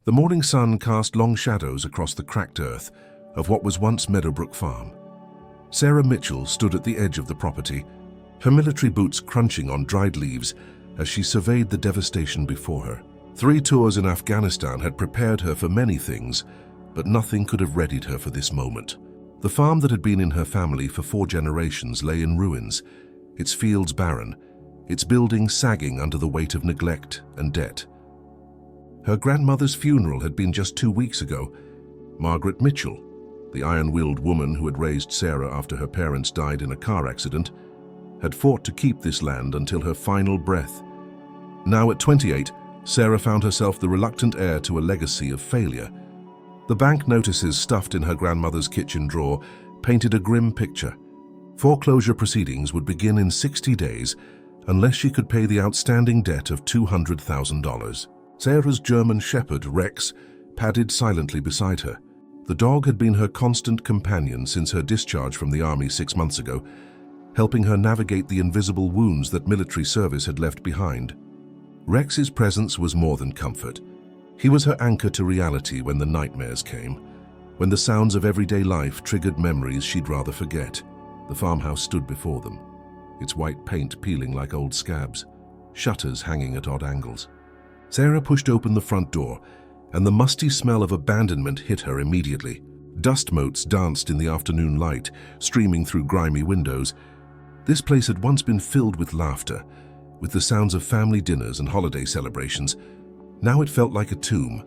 The morning sun cast long shadows across the cracked earth of what was once Meadowbrook Farm. Sarah Mitchell stood at the edge of the property, her military boots crunching on dried leaves as she surveyed the devastation before her. 3 tours in Afghanistan had prepared her for many things, but nothing could have readied her for this moment. The farm that had been in her family for 4 generations lay in ruins, its fields barren, its buildings sagging under the weight of neglect and debt. Her grandmother's funeral had been just 2 weeks ago. Margaret Mitchell, the iron-willed woman who had raised Sarah after her parents died in a car accident, had fought to keep this land until her final breath. Now at 28, Sarah found herself the reluctant heir to a legacy of failure. The bank notices stuffed in her grandmother's kitchen drawer painted a grim picture. Foreclosure proceedings would begin in 60 days unless she could pay the outstanding debt of $200,000. Sarah's German Shepherd, Rex, padded silently beside her. The dog had been her constant companion since her discharge from the army 6 months ago, helping her navigate the invisible wounds that military service had left behind. Rex's presence was more than comfort. He was her anchor to reality when the nightmares came, when the sounds of everyday life triggered memories she'd rather forget. The farmhouse stood before them, its white paint peeling like old scabs, shutters hanging at odd angles. Sarah pushed open the front door, and the musty smell of abandonment hit her immediately. Dust motes danced in the afternoon light, streaming through grimy windows. This place had once been filled with laughter, with the sounds of family dinners and holiday celebrations. Now it felt like a tomb.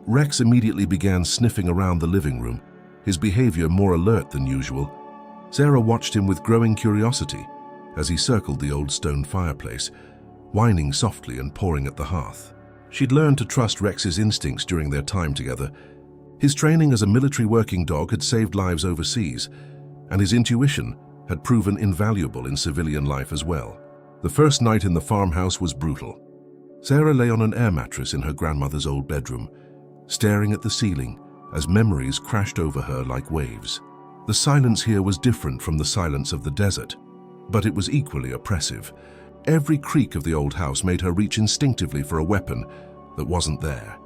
Rex immediately began sniffing around the living room, his behavior more alert than usual. Sarah watched him with growing curiosity as he circled the old stone fireplace, whining softly and pawing at the hearth. She'd learned to trust Rex's instincts during their time together. His training as a military working dog had saved lives overseas, and his intuition had proven invaluable in civilian life as well. The first night in the farmhouse was brutal. Sarah lay on an air mattress in her grandmother's old bedroom, staring at the ceiling as memories crashed over her like waves. The silence here was different from the silence of the desert, but it was equally oppressive. Every creak of the old house made her reach instinctively for a weapon that wasn't there.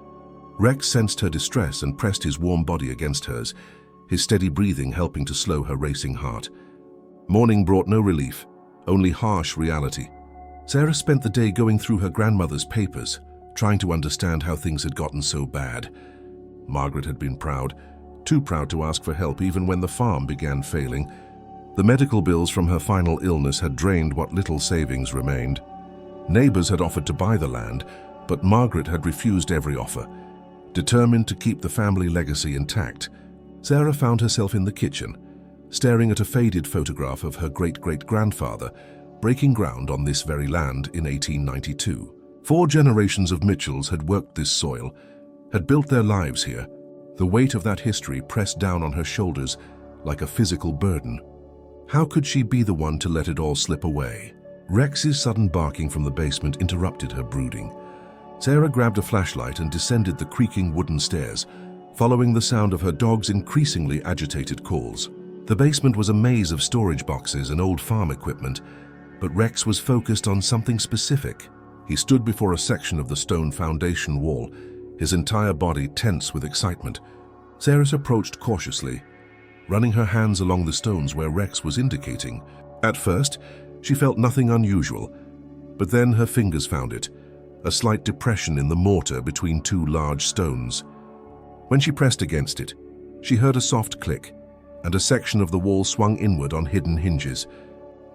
Rex sensed her distress and pressed his warm body against hers, his steady breathing helping to slow her racing heart. Morning brought no relief, only harsh reality. Sarah spent the day going through her grandmother's papers, trying to understand how things had gotten so bad. Margaret had been proud, too proud to ask for help even when the farm began failing. The medical bills from her final illness had drained what little savings remained. Neighbors had offered to buy the land, but Margaret had refused every offer. Determined to keep the family legacy intact, Sarah found herself in the kitchen, staring at a faded photograph of her great-great-grandfather breaking ground on this very land in 1892. 4 generations of Mitchells had worked this soil, had built their lives here. The weight of that history pressed down on her shoulders like a physical burden. How could she be the one to let it all slip away? Rex's sudden barking from the basement interrupted her brooding. Sarah grabbed a flashlight and descended the creaking wooden stairs, following the sound of her dog's increasingly agitated calls. The basement was a maze of storage boxes and old farm equipment, but Rex was focused on something specific. He stood before a section of the stone foundation wall, his entire body tense with excitement. Sarah approached cautiously, running her hands along the stones where Rex was indicating. At first, she felt nothing unusual, but then her fingers found it, a slight depression in the mortar between 2 large stones. When she pressed against it, she heard a soft click, and a section of the wall swung inward on hidden hinges.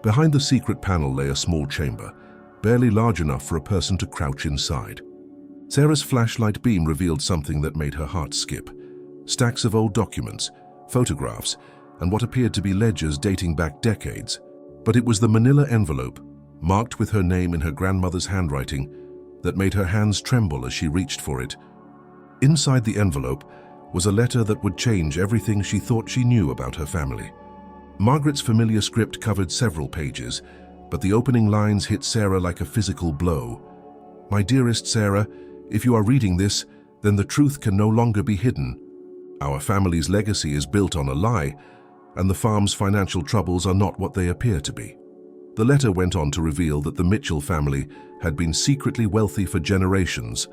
Behind the secret panel lay a small chamber, barely large enough for a person to crouch inside. Sarah's flashlight beam revealed something that made her heart skip. Stacks of old documents, photographs, and what appeared to be ledgers dating back decades. But it was the manila envelope, marked with her name in her grandmother's handwriting, that made her hands tremble as she reached for it. Inside the envelope was a letter that would change everything she thought she knew about her family. Margaret's familiar script covered several pages, but the opening lines hit Sarah like a physical blow. "My dearest Sarah, if you are reading this, then the truth can no longer be hidden. Our family's legacy is built on a lie, and the farm's financial troubles are not what they appear to be." The letter went on to reveal that the Mitchell family had been secretly wealthy for generations.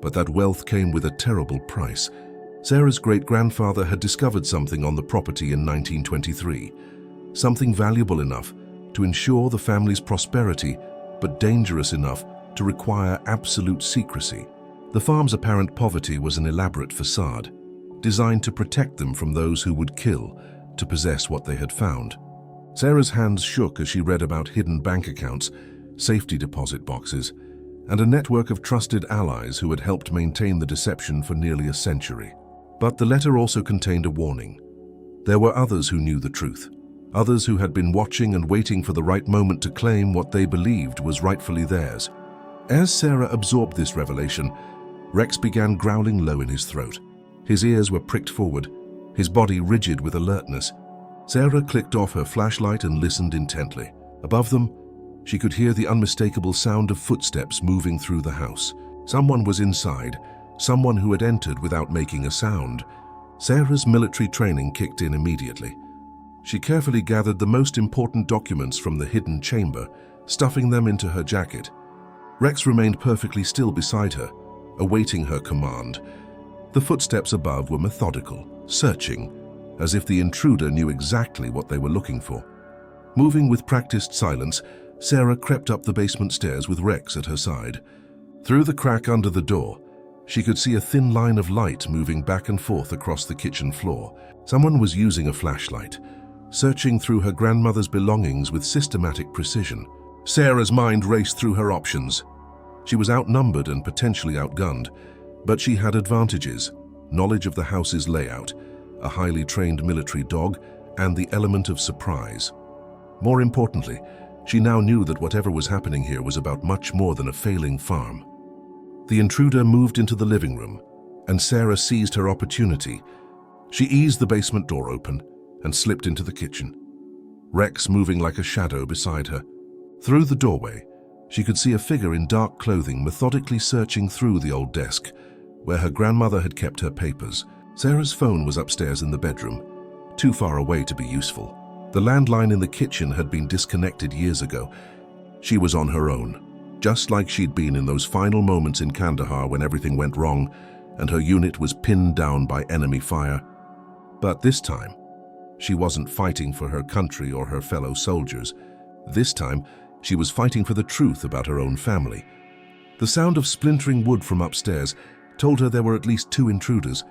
But that wealth came with a terrible price. Sarah's great-grandfather had discovered something on the property in 1923, something valuable enough to ensure the family's prosperity, but dangerous enough to require absolute secrecy. The farm's apparent poverty was an elaborate facade, designed to protect them from those who would kill to possess what they had found. Sarah's hands shook as she read about hidden bank accounts, safety deposit boxes, and a network of trusted allies who had helped maintain the deception for nearly a century. But the letter also contained a warning. There were others who knew the truth, others who had been watching and waiting for the right moment to claim what they believed was rightfully theirs. As Sarah absorbed this revelation, Rex began growling low in his throat. His ears were pricked forward, his body rigid with alertness. Sarah clicked off her flashlight and listened intently. Above them, she could hear the unmistakable sound of footsteps moving through the house. Someone was inside, someone who had entered without making a sound. Sarah's military training kicked in immediately. She carefully gathered the most important documents from the hidden chamber, stuffing them into her jacket. Rex remained perfectly still beside her, awaiting her command. The footsteps above were methodical, searching, as if the intruder knew exactly what they were looking for. Moving with practiced silence, Sarah crept up the basement stairs with Rex at her side. Through the crack under the door, she could see a thin line of light moving back and forth across the kitchen floor. Someone was using a flashlight, searching through her grandmother's belongings with systematic precision. Sarah's mind raced through her options. She was outnumbered and potentially outgunned, but she had advantages: knowledge of the house's layout, a highly trained military dog, and the element of surprise. More importantly, she now knew that whatever was happening here was about much more than a failing farm. The intruder moved into the living room, and Sarah seized her opportunity. She eased the basement door open and slipped into the kitchen, Rex moving like a shadow beside her. Through the doorway, she could see a figure in dark clothing methodically searching through the old desk, where her grandmother had kept her papers. Sarah's phone was upstairs in the bedroom, too far away to be useful. The landline in the kitchen had been disconnected years ago. She was on her own, just like she'd been in those final moments in Kandahar when everything went wrong and her unit was pinned down by enemy fire. But this time, she wasn't fighting for her country or her fellow soldiers. This time, she was fighting for the truth about her own family. The sound of splintering wood from upstairs told her there were at least 2 intruders,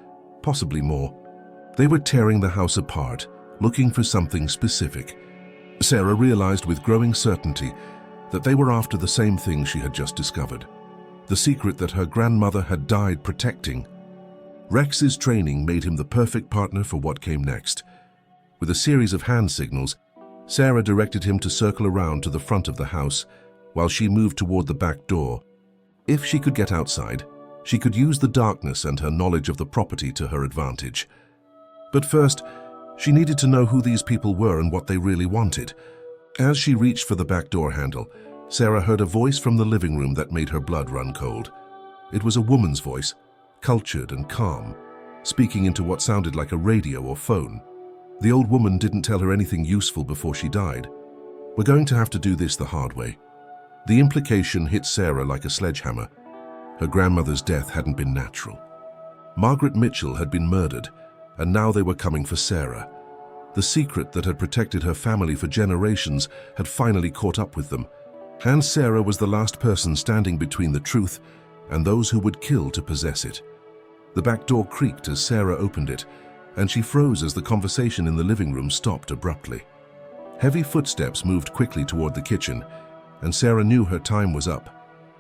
possibly more. They were tearing the house apart, looking for something specific. Sarah realized with growing certainty that they were after the same thing she had just discovered, the secret that her grandmother had died protecting. Rex's training made him the perfect partner for what came next. With a series of hand signals, Sarah directed him to circle around to the front of the house while she moved toward the back door. If she could get outside, she could use the darkness and her knowledge of the property to her advantage. But first, she needed to know who these people were and what they really wanted. As she reached for the back door handle, Sarah heard a voice from the living room that made her blood run cold. It was a woman's voice, cultured and calm, speaking into what sounded like a radio or phone. The old woman didn't tell her anything useful before she died. "We're going to have to do this the hard way." The implication hit Sarah like a sledgehammer. Her grandmother's death hadn't been natural. Margaret Mitchell had been murdered, and now they were coming for Sarah. The secret that had protected her family for generations had finally caught up with them, and Sarah was the last person standing between the truth and those who would kill to possess it. The back door creaked as Sarah opened it, and she froze as the conversation in the living room stopped abruptly. Heavy footsteps moved quickly toward the kitchen, and Sarah knew her time was up.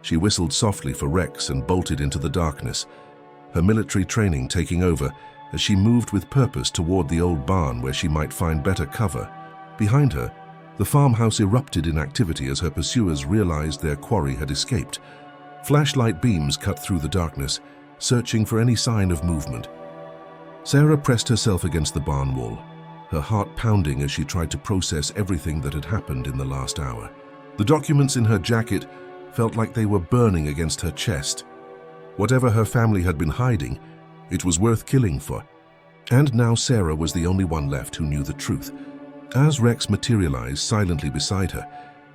She whistled softly for Rex and bolted into the darkness, her military training taking over as she moved with purpose toward the old barn where she might find better cover. Behind her, the farmhouse erupted in activity as her pursuers realized their quarry had escaped. Flashlight beams cut through the darkness, searching for any sign of movement. Sarah pressed herself against the barn wall, her heart pounding as she tried to process everything that had happened in the last hour. The documents in her jacket felt like they were burning against her chest. Whatever her family had been hiding, it was worth killing for. And now Sarah was the only one left who knew the truth. As Rex materialized silently beside her,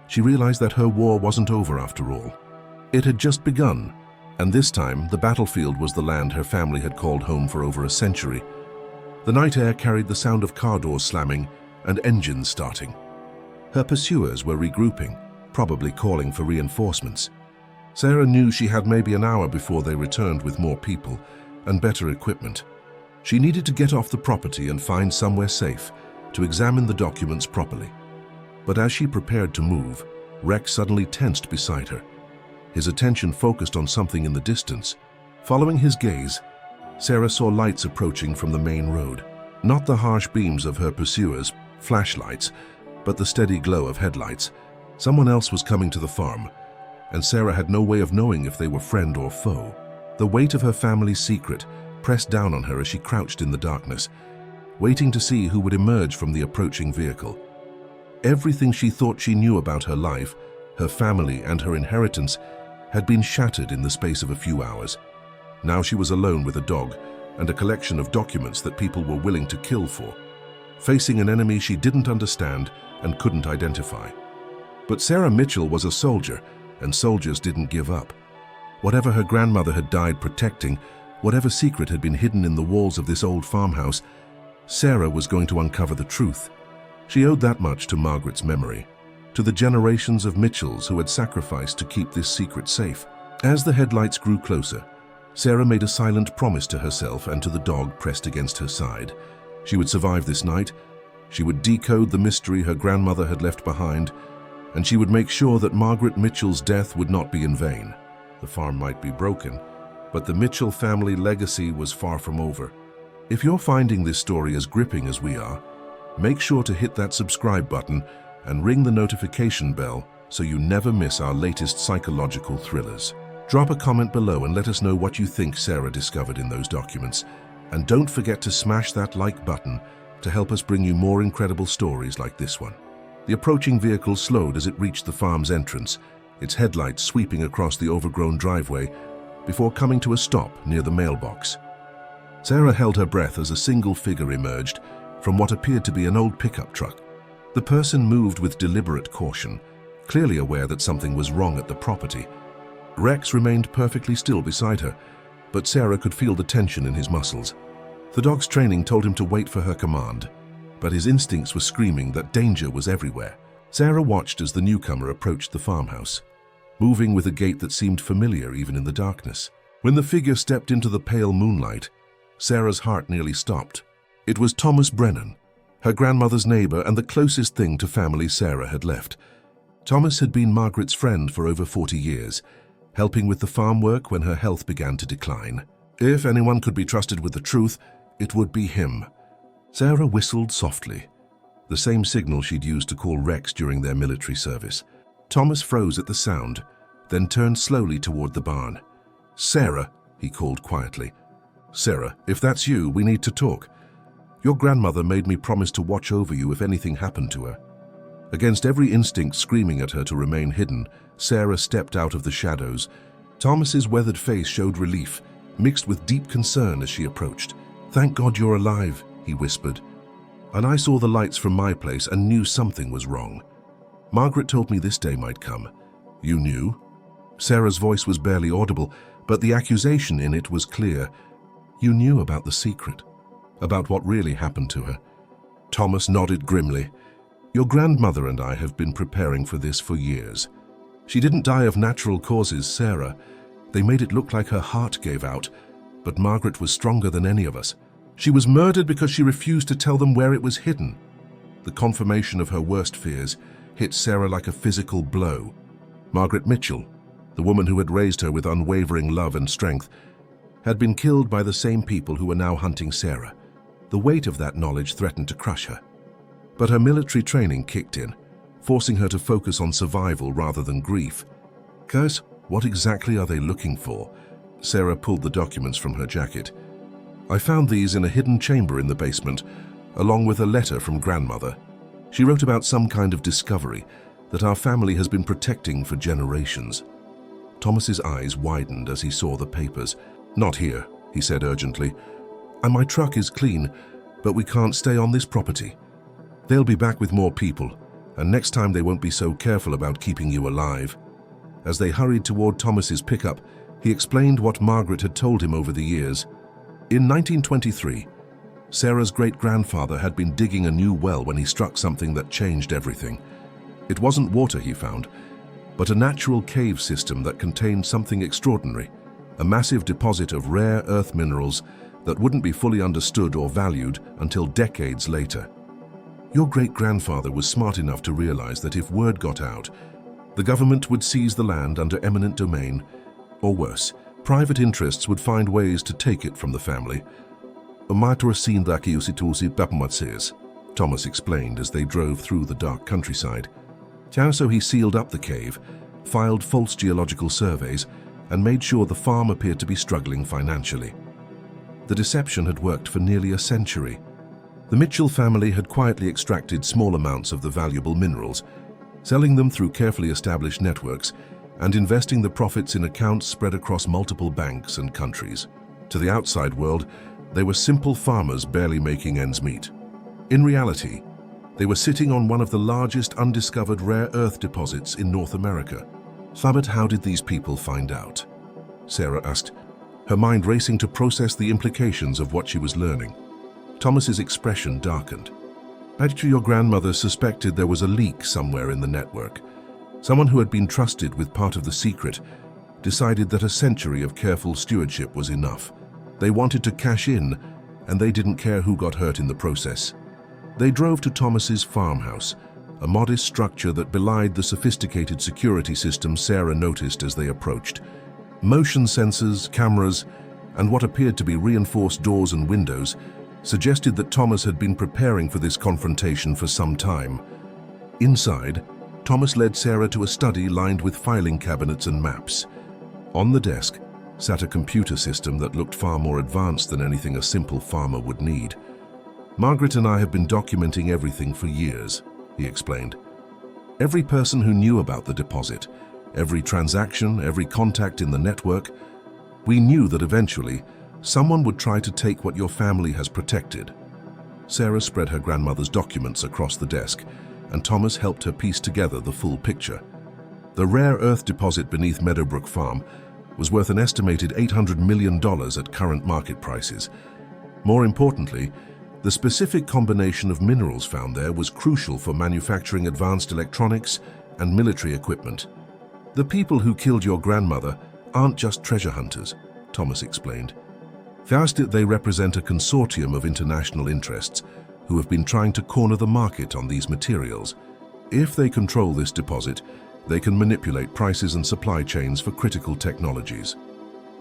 she realized that her war wasn't over after all. It had just begun, And this time, the battlefield was the land her family had called home for over a century. The night air carried the sound of car doors slamming and engines starting. Her pursuers were regrouping, probably calling for reinforcements. Sarah knew she had maybe an hour before they returned with more people and better equipment. She needed to get off the property and find somewhere safe to examine the documents properly. But as she prepared to move, Rex suddenly tensed beside her. His attention focused on something in the distance. Following his gaze, Sarah saw lights approaching from the main road. Not the harsh beams of her pursuers' flashlights, but the steady glow of headlights. Someone else was coming to the farm, and Sarah had no way of knowing if they were friend or foe. The weight of her family's secret pressed down on her as she crouched in the darkness, waiting to see who would emerge from the approaching vehicle. Everything she thought she knew about her life, her family, and her inheritance had been shattered in the space of a few hours. Now she was alone with a dog and a collection of documents that people were willing to kill for, facing an enemy she didn't understand and couldn't identify. But Sarah Mitchell was a soldier, and soldiers didn't give up. Whatever her grandmother had died protecting, whatever secret had been hidden in the walls of this old farmhouse, Sarah was going to uncover the truth. She owed that much to Margaret's memory, to the generations of Mitchells who had sacrificed to keep this secret safe. As the headlights grew closer, Sarah made a silent promise to herself and to the dog pressed against her side. She would survive this night, she would decode the mystery her grandmother had left behind, and she would make sure that Margaret Mitchell's death would not be in vain. The farm might be broken, but the Mitchell family legacy was far from over. If you're finding this story as gripping as we are, make sure to hit that subscribe button and ring the notification bell so you never miss our latest psychological thrillers. Drop a comment below and let us know what you think Sarah discovered in those documents. And don't forget to smash that like button to help us bring you more incredible stories like this one. The approaching vehicle slowed as it reached the farm's entrance, its headlights sweeping across the overgrown driveway before coming to a stop near the mailbox. Sarah held her breath as a single figure emerged from what appeared to be an old pickup truck. The person moved with deliberate caution, clearly aware that something was wrong at the property. Rex remained perfectly still beside her, but Sarah could feel the tension in his muscles. The dog's training told him to wait for her command, but his instincts were screaming that danger was everywhere. Sarah watched as the newcomer approached the farmhouse, moving with a gait that seemed familiar even in the darkness. When the figure stepped into the pale moonlight, Sarah's heart nearly stopped. It was Thomas Brennan, her grandmother's neighbor and the closest thing to family Sarah had left. Thomas had been Margaret's friend for over 40 years, helping with the farm work when her health began to decline. If anyone could be trusted with the truth, it would be him. Sarah whistled softly, the same signal she'd used to call Rex during their military service. Thomas froze at the sound, then turned slowly toward the barn. "Sarah," he called quietly. "Sarah, if that's you, we need to talk. Your grandmother made me promise to watch over you if anything happened to her." Against every instinct screaming at her to remain hidden, Sarah stepped out of the shadows. Thomas's weathered face showed relief, mixed with deep concern as she approached. "Thank God you're alive," he whispered. "And I saw the lights from my place and knew something was wrong. Margaret told me this day might come." "You knew?" Sarah's voice was barely audible, but the accusation in it was clear. "You knew about the secret, about what really happened to her." Thomas nodded grimly. "Your grandmother and I have been preparing for this for years. She didn't die of natural causes, Sarah. They made it look like her heart gave out, but Margaret was stronger than any of us. She was murdered because she refused to tell them where it was hidden." The confirmation of her worst fears hit Sarah like a physical blow. Margaret Mitchell, the woman who had raised her with unwavering love and strength, had been killed by the same people who were now hunting Sarah. The weight of that knowledge threatened to crush her. But her military training kicked in, forcing her to focus on survival rather than grief. "Curse, what exactly are they looking for?" Sarah pulled the documents from her jacket. "I found these in a hidden chamber in the basement, along with a letter from grandmother. She wrote about some kind of discovery that our family has been protecting for generations." Thomas's eyes widened as he saw the papers. "Not here," he said urgently. "And my truck is clean, but we can't stay on this property. They'll be back with more people, and next time they won't be so careful about keeping you alive." As they hurried toward Thomas's pickup, He explained what Margaret had told him over the years. In 1923, Sarah's great-grandfather had been digging a new well when he struck something that changed everything. It wasn't water he found, but a natural cave system that contained something extraordinary, a massive deposit of rare earth minerals that wouldn't be fully understood or valued until decades later. Your great-grandfather was smart enough to realize that if word got out, the government would seize the land under eminent domain, or worse, private interests would find ways to take it from the family. Thomas explained as they drove through the dark countryside. So he sealed up the cave, filed false geological surveys, and made sure the farm appeared to be struggling financially. The deception had worked for nearly a century. The Mitchell family had quietly extracted small amounts of the valuable minerals, selling them through carefully established networks and investing the profits in accounts spread across multiple banks and countries. To the outside world, they were simple farmers barely making ends meet. In reality, they were sitting on one of the largest undiscovered rare earth deposits in North America. But how did these people find out? Sarah asked, her mind racing to process the implications of what she was learning. Thomas's expression darkened. Actually, your grandmother suspected there was a leak somewhere in the network. Someone who had been trusted with part of the secret decided that a century of careful stewardship was enough. They wanted to cash in, and they didn't care who got hurt in the process. They drove to Thomas's farmhouse, a modest structure that belied the sophisticated security system Sarah noticed as they approached. Motion sensors, cameras, and what appeared to be reinforced doors and windows suggested that Thomas had been preparing for this confrontation for some time. Inside, Thomas led Sarah to a study lined with filing cabinets and maps. On the desk sat a computer system that looked far more advanced than anything a simple farmer would need. Margaret and I have been documenting everything for years, he explained. Every person who knew about the deposit, every transaction, every contact in the network. We knew that eventually someone would try to take what your family has protected. Sarah spread her grandmother's documents across the desk, and Thomas helped her piece together the full picture. The rare earth deposit beneath Meadowbrook Farm was worth an estimated $800 million at current market prices. More importantly, the specific combination of minerals found there was crucial for manufacturing advanced electronics and military equipment. The people who killed your grandmother aren't just treasure hunters, Thomas explained. First, they represent a consortium of international interests who have been trying to corner the market on these materials. If they control this deposit, they can manipulate prices and supply chains for critical technologies.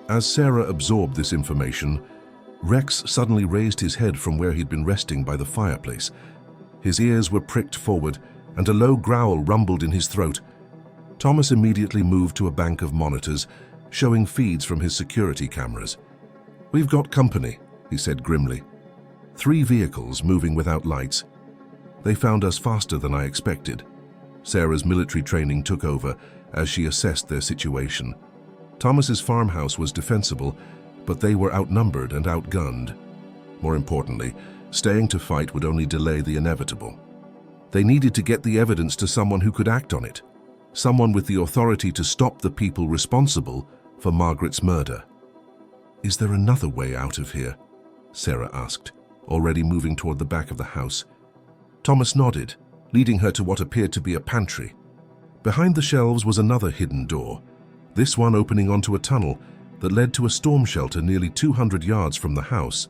As Sarah absorbed this information, Rex suddenly raised his head from where he'd been resting by the fireplace. His ears were pricked forward, and a low growl rumbled in his throat. Thomas immediately moved to a bank of monitors, showing feeds from his security cameras. "We've got company," he said grimly. 3 vehicles moving without lights. They found us faster than I expected. Sarah's military training took over as she assessed their situation. Thomas's farmhouse was defensible, but they were outnumbered and outgunned. More importantly, staying to fight would only delay the inevitable. They needed to get the evidence to someone who could act on it, someone with the authority to stop the people responsible for Margaret's murder. "Is there another way out of here?" Sarah asked, already moving toward the back of the house. Thomas nodded, leading her to what appeared to be a pantry. Behind the shelves was another hidden door, this one opening onto a tunnel that led to a storm shelter nearly 200 yards from the house.